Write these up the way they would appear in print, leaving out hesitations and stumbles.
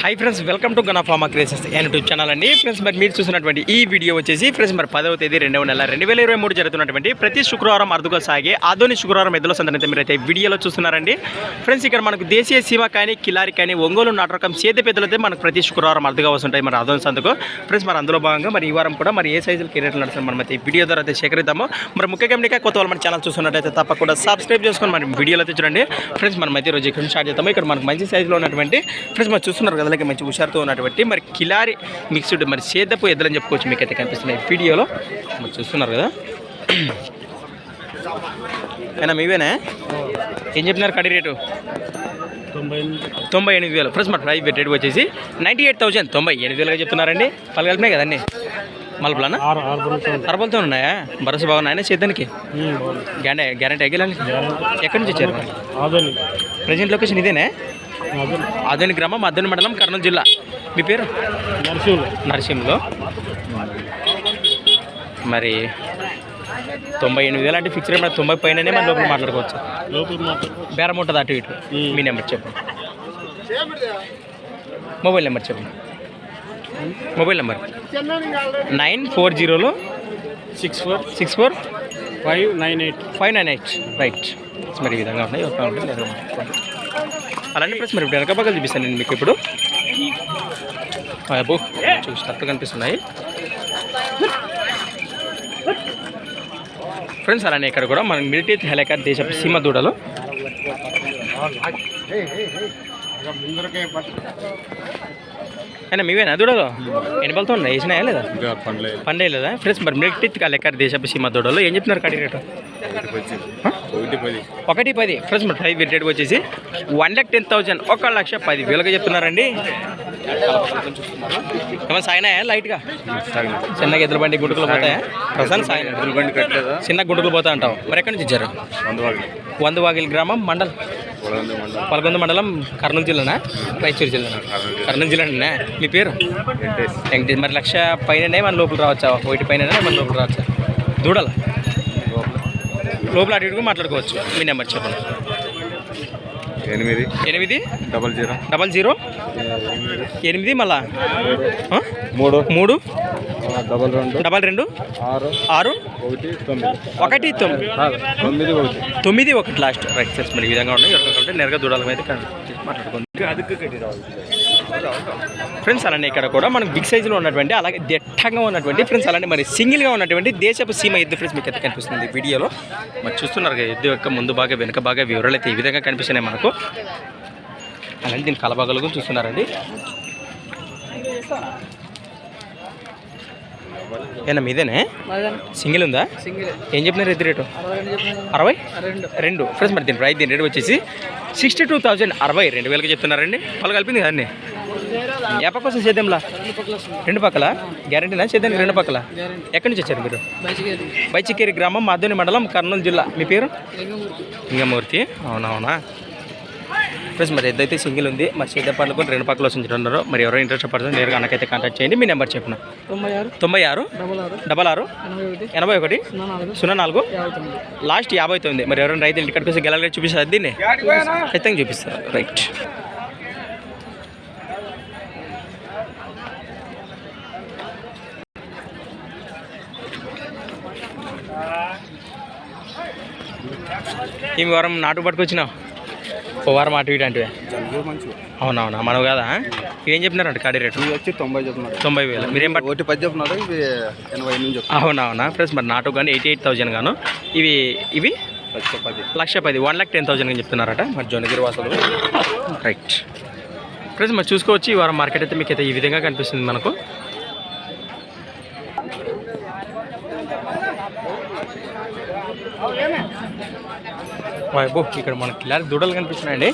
Hi friends, welcome to Gana pharma creations YouTube channel అండి. Friends, మరి మీరు చూసినటువంటి ఈ వీడియో వచ్చేసి ఫ్రెండ్స్ మరి 10వ తేదీ 2వ నెల 2023 జరుగుతున్నటువంటి ప్రతి శుక్రవారం అరుదుగా సాగే ఆధునిక శుక్రవారం ఎద్దుల సందర్భంగా మీరైతే వీడియోలో చూస్తున్నారండి. ఫ్రెండ్స్, ఇక్కడ మనకు దేశీయ సీమ కానీ కిలారి కానీ ఒంగోలు నాటు రకం సేద పెద్దలైతే మనకు ప్రతి శుక్రవారం అరుదుగా వస్తుంటాయి మరి ఆధునిక సందుకు. ఫ్రెండ్స్, మరి అందులో భాగంగా మరి ఈ వారం కూడా మరి ఏ సైజులు కిరేట్లు నడుస్తుంది మనం అయితే ఈ వీడియో ద్వారా అయితే సేకరిద్దాము. మరి ముఖ్యంగా కొత్త వాళ్ళు మన ఛానల్ చూస్తున్నట్టయితే తప్పకుండా సబ్స్క్రైబ్ చేసుకొని మరి వీడియోలో అయితే చూడండి. ఫ్రెండ్స్, మనం అయితే రోజు ఇక్కడ స్టార్ట్ చేద్దాము. ఇక్కడ మనకు మంచి సైజులో ఉన్నటువంటి ఫ్రెండ్స్ మరి చూస్తున్నారు కదా, మంచి హుషారుతో ఉన్నటువంటి మరి కిలారి మిక్స్డ్ మరి సేదపు ఎద్దులని చెప్పుకోవచ్చు. మీకు అయితే కనిపిస్తున్నాయి వీడియోలో మరి చూస్తున్నారు కదా. అయినా మీవేనా? ఏం చెప్పినారు కడి రేటు? 98,000. ఫ్రెండ్స్ మరి ప్రైస్ రేట్ వచ్చేసి 98,000, 98,000గా చెప్తున్నారండి. పలు కలిపినాయి కదండి మలుపులన్నా అరబలతో ఉన్నాయా? భరోసా బాగున్నాయన సేద్యానికి గ్యారంటీ అగ్గిలని ఎక్కడి నుంచి వచ్చారు? ప్రజెంట్ లొకేషన్ ఇదేనా? ఆధునిక గ్రామం, ఆధునిక మండలం, కర్నూలు జిల్లా. మీ పేరు? నరసింహలో. మరి 98,000 అంటే ఫిక్స్ రేట్. 90 పైననే మన లోపల మాట్లాడుకోవచ్చు. బేరం ఉంటుంది అటు ఇటు. మీ నెంబర్ చెప్పండి. మొబైల్ నెంబర్ చెప్పండి. Mobile number 940 64 598 right. మరి ఈ విధంగా ఉన్నాయి. అలాంటి ప్రెస్ మరి ఇప్పుడు వెనక పక్కలు చూపిస్తాను నేను మీకు. ఇప్పుడు అబ్బో చూసి తక్కువ కనిపిస్తున్నాయి ఫ్రెండ్స్. అలానే ఇక్కడ కూడా మన మిలిటరీ హెలికాప్టర్ దేశ సీమ దూడలు. అయినా మీవేనా దూడలు? ఎన్ని బలతో ఉన్నాయి? వేసినాయా లేదా? పండే లేదా? ఫ్రెండ్స్, మరి మిలిటరీ హెలికాప్టర్ దేశ సీమ దూడలు ఏం చెప్తున్నారు కడి రేటు? 110. ఫ్రెండ్స్, మరి ప్రైస్ రేట్ వచ్చేసి 1,10,000, 1,10,000గా చెప్తున్నారండి. ఏమన్నా సాగినాయా లైట్గా? చిన్నగా ఎద్దుల బండి గుంటుకులు పోతాయా? ప్రస్తుతానికి సాగిన ఎద్దుల బండి కట్టలేదా? చిన్న గుంటుకులు పోతా అంటావు. మరి ఎక్కడి నుంచి ఇచ్చారు? వందవాగిలి గ్రామం, మండల్ పల్గొంద మండలం, కర్నూలు జిల్లానా? రాయచూరు జిల్లానా? కర్నూలు జిల్లానా? మీ పేరు? వెంకటేష్. మరి 1,00,000 పైన మన లోపల రావచ్చా? 1 పైన మన లోపల రావచ్చా? దూడల లోపల అటు ఇటుగా మాట్లాడుకోవచ్చు. మీ నెంబర్ చెప్పండి. 800 00 8 మళ్ళా 3 22 6 1 9 లాస్ట్ రైట్. సెట్స్ మరి ఈ విధంగా ఉన్నాయి. ఎవరికంటే నేరుగా దూడాల మీద మాట్లాడుకుంది. ఫ్రెండ్స్, అలానే ఇక్కడ కూడా మనకు బిగ్ సైజులో ఉన్నటువంటి అలాగే దట్టంగా ఉన్నటువంటి ఫ్రెండ్స్ అలానే మరి సింగిల్గా ఉన్నటువంటి దేశపు సీమ ఎద్దు ఫ్రెండ్స్ మీకు అయితే కనిపిస్తుంది వీడియోలో. మరి చూస్తున్నారు కదా, ఎద్దు యొక్క ముందు బాగా వెనుక బాగా వివరాలు అయితే ఈ విధంగా కనిపిస్తున్నాయి మనకు. అలాంటి దీని కలబాగలు కూడా చూస్తున్నారండి. ఏనా మీదేనే? సింగిల్ ఉందా? ఏం చెప్పినారు ఎద్దు రేటు? 62. ఫ్రెండ్స్, మరి దీని ప్రైస్ దీని రేటు వచ్చేసి 62,000, 62,000కి చెప్తున్నారండి. వాళ్ళు కలిపింది కదండి. ఏ పక్క వస్తుంది సేద్యంలా? 2 పక్కల గ్యారంటీనా సేద్యానికి? 2 పక్కల. ఎక్కడి నుంచి వచ్చారు మీరు? బైచికేరి గ్రామం, మాధుని మండలం, కర్నూలు జిల్లా. మీ పేరు? లింగమూర్తి. అవునవునా? ఫ్రెండ్స్, మరి ఎద్దైతే సింగిల్ ఉంది. మరి సేద్య పనులు కూడా 2 పక్కలు వస్తున్నారు. మరి ఎవరైనా ఇంట్రెస్ట్ పడుతుంది నేరుగా అన్నకైతే కాంటాక్ట్ చేయండి. మీ నెంబర్ చెప్పిన 96 66 81 04 లాస్ట్ 59. మరి ఎవరైనా రైతులు ఇక్కడికి వస్తే గెలగ చూపిస్తారు, దీన్ని ఖచ్చితంగా చూపిస్తారు. రైట్. ఈ వారం నాటు పట్టుకొచ్చినావు, ఓ వారం అటు ఇటు అంటే. అవునవునా? మనవు కదా. ఏం చెప్పినారంట కాడి రేటు? వచ్చి 90 చెప్తున్నారు. 90,000. మీరేం పట్టు? 10 చెప్తున్నారు. ఇవి 80 అవునవునా? ఫ్రెండ్స్, మరి నాటు కానీ 88,000 గాను, ఇవి 1,10,000 1,10,000 చెప్తున్నారట. మరి జొన్నగిరి వాసులు. రైట్. ఫ్రెండ్స్, మరి చూసుకోవచ్చు. ఈ వారం మార్కెట్ అయితే మీకు అయితే ఈ విధంగా కనిపిస్తుంది మనకు. వైబో ఇక్కడ మనకి కిలారి దూడలు కనిపిస్తున్నాయండి.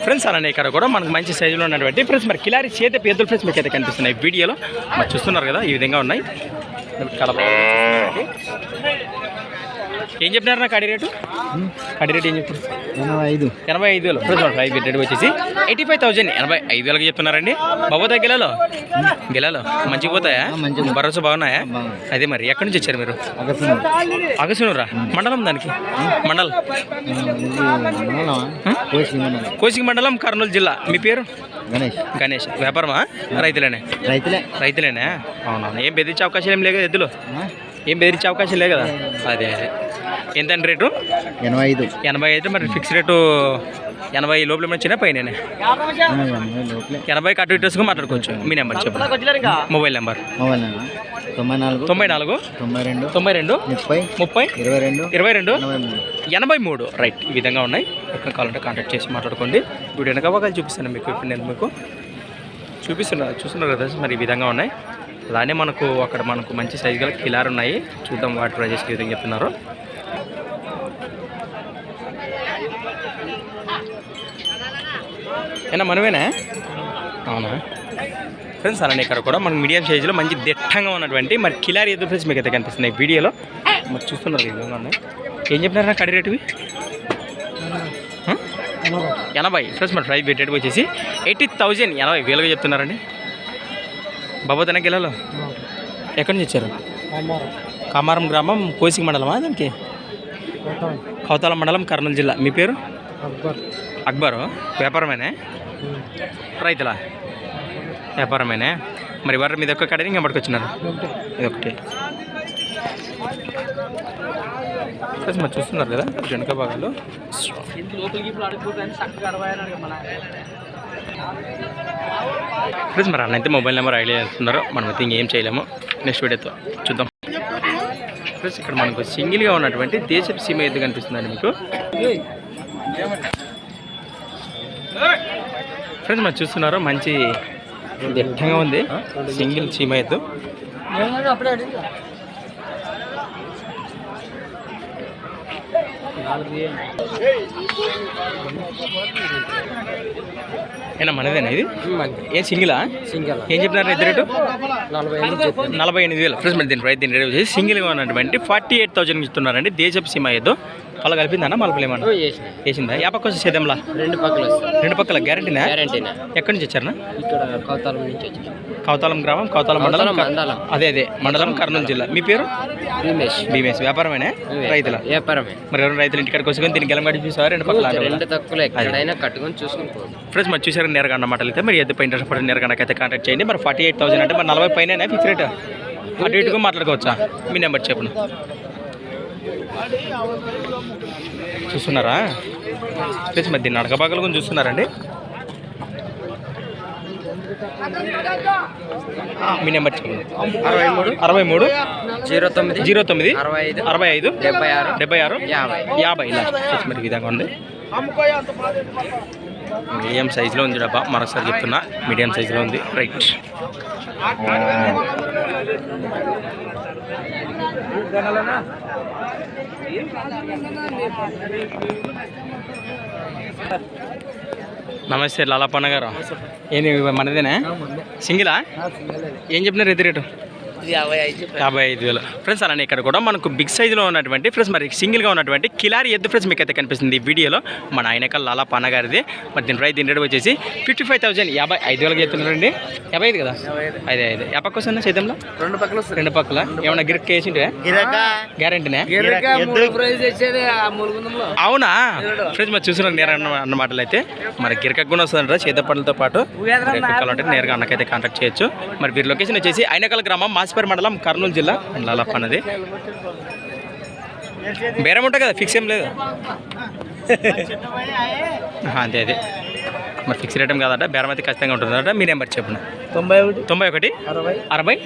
ఫ్రెండ్స్, అలానే ఇక్కడ కూడా మనకు మంచి సైజులో ఉన్నటువంటి ఫ్రెండ్స్ మరి కిలారి చేత పేదలు ఫ్రెండ్స్ మీకు అయితే కనిపిస్తున్నాయి వీడియోలో. మరి చూస్తున్నారు కదా, ఈ విధంగా ఉన్నాయి. ఏం చెప్పినారు నా కడి రేటు? కడి రేటు ఏం చెప్తారు? 85,000. ఫ్రెండ్స్ ప్రైస్ రేట్ వచ్చేసి 85,000 85,000కి చెప్తున్నారండి. బాబోతాయి గిలాలో మంచిగా పోతాయా? భరోసా బాగున్నాయా? అదే మరి ఎక్కడి నుంచి వచ్చారు మీరు? అగసనూరా మండలం దానికి కోసిగి మండలం కర్నూలు జిల్లా. మీ పేరు? గణేష్. వ్యాపారమా? రైతులేనా? అవునవును. ఏం బెదిరించే అవకాశం ఏం లేదు కదా ఎద్దులు? ఏం బెదిరించే అవకాశం లేదు కదా? అదే ఎంతండి రేటు? 85. మరి ఫిక్స్ రేటు 80 లోపల వచ్చినా పైన 80 అటు ఇటుగా మాట్లాడుకోవచ్చు. మీ నెంబర్ చెప్పండి. Mobile number 94 92 30 22 83. రైట్. ఈ విధంగా ఉన్నాయి. ఎక్కడ కావాలంటే కాంటాక్ట్ చేసి మాట్లాడుకోండి. వీడియో వెనక బాగా చూపిస్తాను మీకు. ఇప్పుడు నేను మీకు చూస్తున్నారు కదా. మరి ఈ విధంగా ఉన్నాయి. అలానే అక్కడ మంచి సైజు గల కిలార్ ఉన్నాయి. చూద్దాం వాటి ప్రైజెస్ ఏ విధంగా చెప్తున్నారు. ఏనా మనమేనా? అవునా ఫ్రెండ్స్. అలానే ఇక్కడ కూడా మనకు మీడియం సైజులో మంచి దిట్టంగా ఉన్నటువంటి మరి కిలారి ఎద్దు ఫ్రెండ్స్ మీకు అయితే కనిపిస్తున్నాయి వీడియోలో. మరి చూస్తున్నారు ఈ విధంగా ఉన్నాయి. ఏం చెప్పినారా కడి రేటువి? 80. ఫ్రెండ్స్ మరి ప్రైస్ రేట్ వచ్చేసి 80,000 80,000గా చెప్తున్నారండి. బాబోతన కిలాలో ఎక్కడి నుంచి వచ్చారు? కామారం గ్రామం కోసిగి మండలమా? దానికి కౌతాల మండలం కర్నూలు జిల్లా. మీ పేరు? అక్బరు. వ్యాపారమేనా? రైతులా? వ్యాపారమేనా? మరి వారు మీద ఒక్క కడని ఇంకా పట్టుకొచ్చినారు? ఇదొకటి. మరి చూస్తున్నారు కదా వెనుక భాగాలు. ఫ్రెండ్స్ మరి అన్నైతే మొబైల్ నెంబర్ ఐడియా చేస్తున్నారు. మనమైతే ఇంకేం చేయలేము. నెక్స్ట్ వీడియోతో చూద్దాం. ఫ్రెండ్స్ ఇక్కడ మనకు సింగిల్గా ఉన్నటువంటి దేశపు సీమ ఎద్దు కనిపిస్తుందండి మీకు. ఫ్రెండ్స్ మరి చూస్తున్నారు మంచి దిట్టంగా ఉంది సింగిల్ సీమ ఎద్దు. ఏనా మనదేనా ఇది? ఏ సింగిలా? ఏం చెప్పినారు ఇద్దరు రేటు? 48,000. ఫ్రెండ్స్ మరి దీని ప్రైస్ దీని రేట్ వచ్చేసి సింగిల్గా ఉన్నటువంటి 48,000 ఇస్తున్నారండి. దేశపు సీమ ఎద్దు. పళ్ళ కలిపిందన్నా మలుపులు ఏమన్నా వేసిందా? ఏ పక్క వచ్చి సేద్యంలా? రెండు పక్కల గ్యారంటీనా? ఎక్కడి నుంచి వచ్చారనా? కౌతాలం గ్రామం కౌతాలం మండలం. అదే మండలం కర్నూలు జిల్లా. మీ పేరు? భీమేష్. వ్యాపారమేనా? రైతుల? మరి ఎవరు రైతులు ఇంటికాడికి వచ్చి దీనికి గెలం గడి చూసారు? రెండు పక్కల కట్టుకొని చూసుకుని ఫ్రెండ్స్ మరి చూసారు నేరుగా అన్నమాట. అయితే మరి ఎద్దు పై ఇంట్రెస్ట్ పడి నేరుగా అయితే కాంటాక్ట్ చేయండి. మరి 48,000 అంటే మరి 40 పైన ఫిక్స్ రేట్. అటు ఇటుగా మాట్లాడుకోవచ్చా? మీ నెంబర్ చెప్పండి. చూస్తున్నారా ఫ్రెండ్స్ మరి దీన్ని నడక భాగాలు కూడా చూస్తున్నారండి. మీ నెంబర్ చెప్పండి. 63 09 65 76 50 లాస్ట్. మరి విధంగా ఉంది. మీడియం సైజులో ఉంది డబ్బా. మరొకసారి చెప్తున్నా మీడియం సైజులో ఉంది. రైట్. నమస్తే లాలప్పన్న గారు. ఏంది మనదేనా? సింగిలా? ఏం చెప్పినారు ఎద్దు రేటు? 55,000. ఫ్రెండ్స్ అలానే ఇక్కడ కూడా మనకు బిగ్ సైజులో ఉన్నటువంటి ఫ్రెండ్స్ మరి సింగిల్గా ఉన్నటువంటి కిలారి ఎద్దు ఫ్రెండ్స్ మీకు అయితే కనిపిస్తుంది ఈ వీడియోలో. మన ఆయనకల్ లాలప్పన్న గారిది. మరి దీని ప్రైస్ దీని రేట్ వచ్చేసి 55,000 55,000 చెప్తున్నారండి. 55 కదా? 55. ఏ పక్క వస్తుందా సేద్యంలో? రెండు పక్కల ఏమన్నా గిరక్ వేసింటే గ్యారంటీనే? అవునా ఫ్రెండ్స్ మరి చూసిన నేర అన్న మాటలు అయితే మరి గిరక కూడా వస్తుందంట చేత పనులతో పాటు. అంటే నేరుగా అన్నకైతే కాంటాక్ట్ చేయొచ్చు. మరి వీరి లొకేషన్ వచ్చేసి ఆయనకల్ గ్రామం మాసిపేట మండలం కర్నూలు జిల్లా. లాలప్ప అన్నది బేరం ఉంటుంది కదా? ఫిక్స్ ఏం లేదు. అదే మరి ఫిక్స్ రేట్ ఏం కాదట. బేరం అయితే ఖచ్చితంగా ఉంటుందట. మీ నెంబర్ చెప్పండి. 91 60 66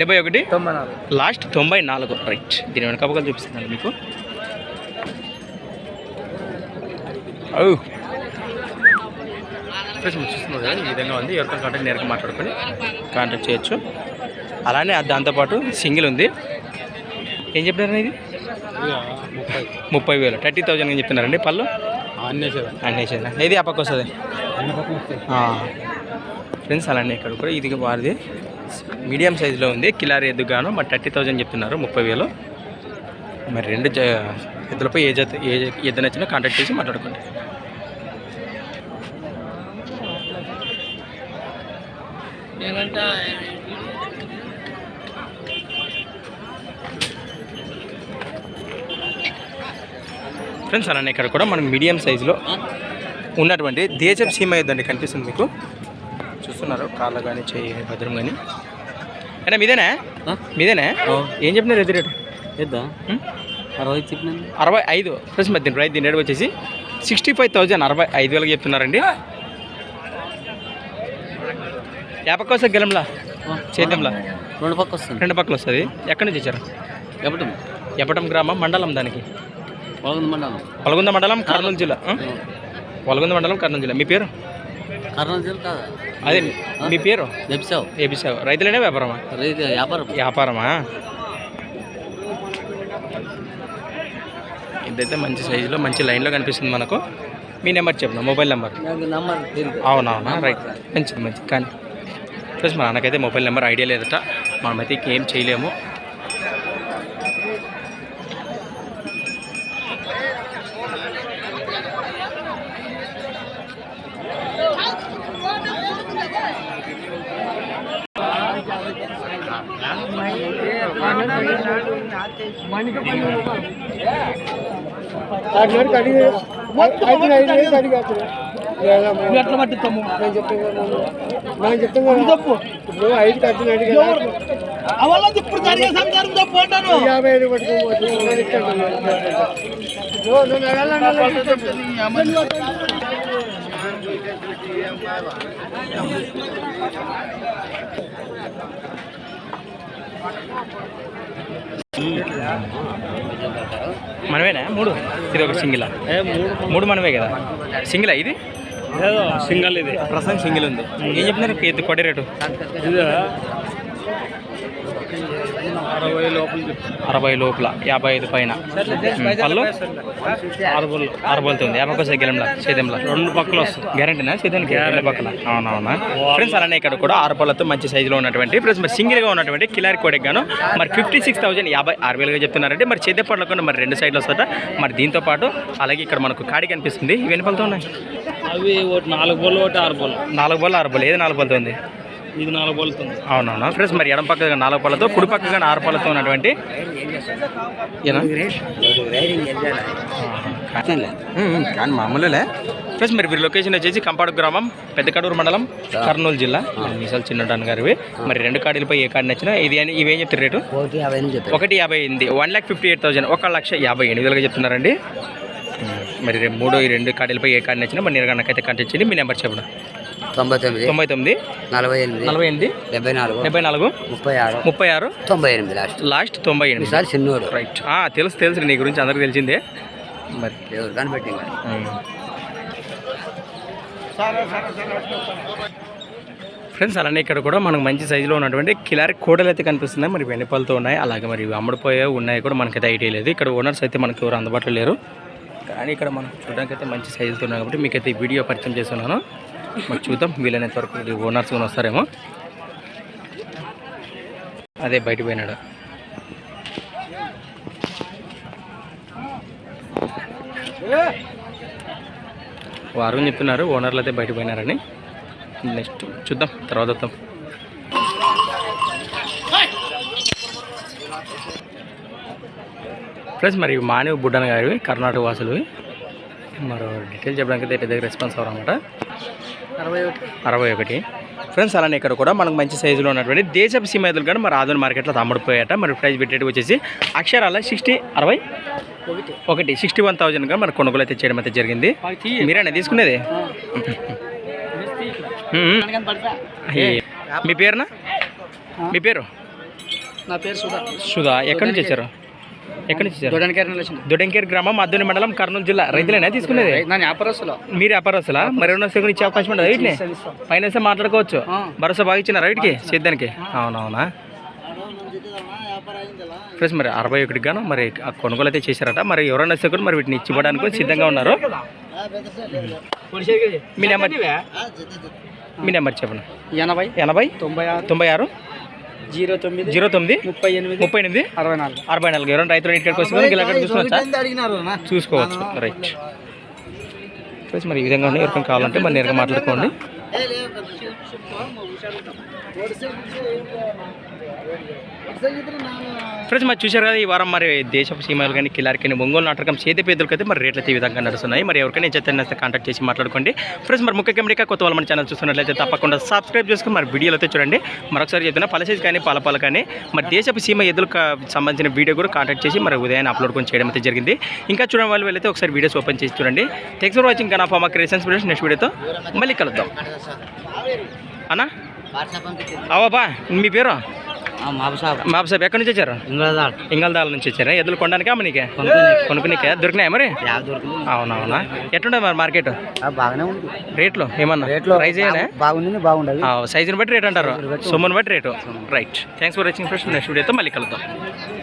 71 లాస్ట్ 94. రైట్. దీని వెనక పక్కలు చూపిస్తున్నాను మీకు. చూస్తున్నారు కదా ఈ విధంగా ఉంది. ఎవరికైనా కాంటాక్ట్ నేరుగా మాట్లాడుకొని కాంటాక్ట్ చేయొచ్చు. అలానే దాంతోపాటు సింగిల్ ఉంది. ఏం చెప్పినారు? ఇది 30,000 30,000 అని చెప్తున్నారండి. పళ్ళు అన్నేసేదా? ఏది ఆ పక్క వస్తుంది ఫ్రెండ్స్. అలానే ఇక్కడ కూడా ఇది వారిది మీడియం సైజులో ఉంది. కిలారి ఎద్దుగాను మరి 30,000 చెప్తున్నారు. 30,000. మరి రెండు ఎద్దులపై ఏ ఎద్దు నచ్చినా కాంటాక్ట్ చేసి మాట్లాడుకోండి. ఫ్రెండ్స్ అలానే ఇక్కడ కూడా మనకు మీడియం సైజులో ఉన్నటువంటి దేశం సీమ ఎద్దండి కనిపిస్తుంది మీకు, చూస్తున్నారు కాళ్ళ కానీ చెయ్యి భద్రం కానీ. అంటే మీదేనా ఏం చెప్పినారు ఎద్దు రేటు? 65 ఫ్రెండ్స్ మరి దీని రైతు దీని రేటు వచ్చేసి 65,000 65,000 చెప్తున్నారండి. పక్క వస్తుంది గెలంలా చేద్దాంలా రెండు పక్కలు వస్తుంది. ఎక్కడి నుంచి వచ్చారు? ఎప్పటం గ్రామం మండలం దానికి వలగుంద మండలం కర్నూలు జిల్లా. వలగుంద మండలం కర్నూలు జిల్లా. మీ పేరు? అదే మీ పేరు? ఎబిసావు. రైతులేనే వ్యాపారమా? వ్యాపారమా. ఇదైతే మంచి సైజులో మంచి లైన్లో కనిపిస్తుంది మనకు. మీ నెంబర్ చెప్పిన మొబైల్ నెంబర్? అవునవునా రైట్ మంచిది కానీ ప్లస్ మా నాన్నకైతే మొబైల్ నెంబర్ ఐడియా లేదట, మనమైతే ఏం చేయలేము. ఎట్లా పట్టిస్తాము నేను చెప్తాను తప్పు. ఇప్పుడు 5 ఖర్చులు అవల్ల ఇప్పుడు జరిగే సంసారం తప్పు అంటాను. 50 పట్టుకోవచ్చు. మనమేనా? 3 ఇది ఒక సింగిలా? 3 మనమే కదా. సింగిలా ఇది? సింగల్ ఇది ప్రస్తుతం సింగిల్ ఉంది. ఏం చెప్పినారు ఎద్దు కొడే రేటు? 60 లోపల 55 పైన. పళ్ళు 6 బోల్తుంది. 50 వస్తుంది గెలంలా సేద్యంలో 2 పక్కలు వస్తుంది. గ్యారంటీనా సేద్యానికి? 2 పక్కల. అవునవునా ఫ్రెండ్స్ అలానే ఇక్కడ కూడా 6 పళ్ళతో మంచి సైజులో ఉన్నటువంటి ఫ్రెండ్స్ మరి సింగిల్గా ఉన్నటువంటి కిలారి కోడెక్గాను మరి 56,000 56,000గా చెప్తున్నారంటే మరి చేద్దే పళ్ళకుండా మరి 2 సైడ్లు వస్తాట. మరి దీంతో పాటు అలాగే ఇక్కడ మనకు కాడి కనిపిస్తుంది. ఇవి ఎన్ని పళ్ళతో ఉన్నాయి? అవి 4 బోళ్ళు 6 బోళ్ళు. 4 బోళ్ళు 6 బోళ్ళు. ఏది 4 పళ్ళతో ఉంది? ఇది 4 బోళ్ళుతుంది. అవునవునా ఫ్రెండ్స్ మరి ఎడం పక్కగా 4 పళ్ళతో కుడి పక్కగా 6 పళ్ళతో ఉన్నటువంటి కానీ మామూలులే ఫ్రెండ్స్ మరి వీరి లొకేషన్ వచ్చేసి కంపాడు గ్రామం పెద్దకడూరు మండలం కర్నూలు జిల్లా. మీసాలు చిన్నటాన్ గారివి. మరి 2 కాడీలపై ఏ కార్డు నచ్చినా ఇది ఇవేం చెప్తారు రేటు? 1,58 1,58,000 1,58,000 చెప్తున్నారండి. మరి 3 ఈ 2 కాడీలపై ఏ కార్డు నచ్చినా మరి నిర్గణకైతే కాంటాక్ట్ చేయండి. మీ నెంబర్ చెప్పండి. 99 48 74 36 98 లాస్ట్ 98 రైట్. తెలుసు నీ గురించి అందరికి తెలిసిందే. మరి ఫ్రెండ్స్ అలానే ఇక్కడ కూడా మనకు మంచి సైజులో ఉన్నటువంటి కిలారి కోడలు అయితే కనిపిస్తున్నాయి. మరి వెన్నెపలతో ఉన్నాయి. అలాగే మరి అమ్ముడుపోయే ఉన్నాయి కూడా మనకైతే ఐడియా లేదు. ఇక్కడ ఓనర్స్ అయితే మనకి ఎవరు అందుబాటులో లేరు. కానీ ఇక్కడ మనం చూడడానికి అయితే మంచి సైజుతో ఉన్నాయి కాబట్టి మీకైతే ఈ వీడియో పరిచయం చేస్తున్నాను. మరి చూద్దాం వీలైనంత వరకు ఓనర్స్ కూడా వస్తారేమో. అదే బయట పోయినాడు. వారు చెప్తున్నారు ఓనర్లు అయితే బయట పోయినారని. నెక్స్ట్ చూద్దాం తర్వాత వద్దాం. ఫ్రెండ్స్ మరి మానవ్ బుడ్డన్ గారివి కర్ణాటక వాసులు. మరో డీటెయిల్ చెప్పడానికి అయితే దగ్గర రెస్పాన్స్ అవ్వరన్నమాట. 61 ఫ్రెండ్స్ అలానే ఇక్కడ కూడా మనకు మంచి సైజులో ఉన్నటువంటి దేశపు సీమ ఎద్దులు కానీ మరి ఆధునిక మార్కెట్లో అమ్ముడుపోయాట. మరి ప్రైస్ పెట్టేది వచ్చేసి అక్షరాల 61,000గా మన కొనుగోలు అయితే చేయడం అయితే జరిగింది. మీరేనా తీసుకునేది? మీ పేరునా? మీ పేరు? నా పేరు సుధా. ఎక్కడి నుంచి వచ్చారు? దొడంకేర్ గ్రామం అద్దూని మండలం కర్నూలు జిల్లా. రైతులేనా తీసుకునేది? మీరు వ్యాపారస్తులా? మరి ఏమన్నా సెకండ్ ఇచ్చే అవకాశం ఉండదు వీటిని? ఫైనాన్స్ మాట్లాడుకోవచ్చు. భరోసా బాగా ఇచ్చినారా వీటికి సేద్యానికి? అవునవునా ఫ్రెండ్స్ మరి 61 గాను మరి కొనుగోలు అయితే చేశారట. మరి ఎవరైనా సెకండ్ మరి వీటిని ఇచ్చివ్వడానికి సిద్ధంగా ఉన్నారు. మీ నెంబర్ చెప్పండి. 80 96 09 09 38 38 64 64 ఎవరైనా రైతులు ఇంటికి వస్తే ఇక్కడ చూసుకోవచ్చా చూసుకోవచ్చు రైట్ ఫ్రెండ్స్ మరి ఈ విధంగా ఉన్నాయి ఎవరికైనా కావాలంటే మరి నేరుగా మాట్లాడుకోండి ఫ్రెండ్స్ మరి చూశారు కదా ఈ వారం మరి దేశపు సీమాలు కానీ కిలారి కానీ ఒంగోలు నాటకం చేతి పేదలకు అయితే మరి రేట్లు అయితే ఈ విధంగా నడుస్తున్నాయి మరి ఎవరికైనా చెప్తే కాంటాక్ట్ చేసి మాట్లాడుకోండి ఫ్రెండ్స్ మరి ముఖ్య కెమెరా కొత్త వాళ్ళు మన ఛానల్ చూస్తున్నట్లయితే తప్పకుండా సబ్స్క్రైబ్ చేసుకుని మరి వీడియోలు అయితే చూడండి మరొకసారి చెప్తున్నా పలసేజ్ కానీ పాలపాలు కానీ మరి దేశపు సీమ ఎద్దులకు సంబంధించిన వీడియో కూడా కాంటాక్ట్ చేసి మరి ఉదయాన్నే అప్లోడ్ కొని చేయడం అయితే జరిగింది ఇంకా చూడడం వాళ్ళు వెళ్ళైతే ఒకసారి వీడియోస్ ఓపెన్ చేసి చూడండి థ్యాంక్స్ ఫర్ వాచింగ్ కన్నా ఫార్మా క్రియేషన్స్ వీడియోస్ నెక్స్ట్ వీడియోతో మళ్ళీ కలుద్దాం అన్నా అవబా మీ పేరు మాబసాబ్ ఎక్కడి నుంచి వచ్చారు ఇంగల్దాల నుంచి వచ్చారా ఎద్దులు కొనడానికా మనకి కొనుక్కునికే దొరికినాయా మరి అవునవునా ఎట్లుండే మరి మార్కెట్ బాగానే ఉంది రేట్లు ఏమన్నా ప్రైజ్ అయ్యానే బాగుంది బాగుండదు సైజుని బట్టి రేట్ అంటారు సొమ్ముని బట్టి rate right thanks for watching friends next వీడియోతో మళ్ళీ కలుద్దాం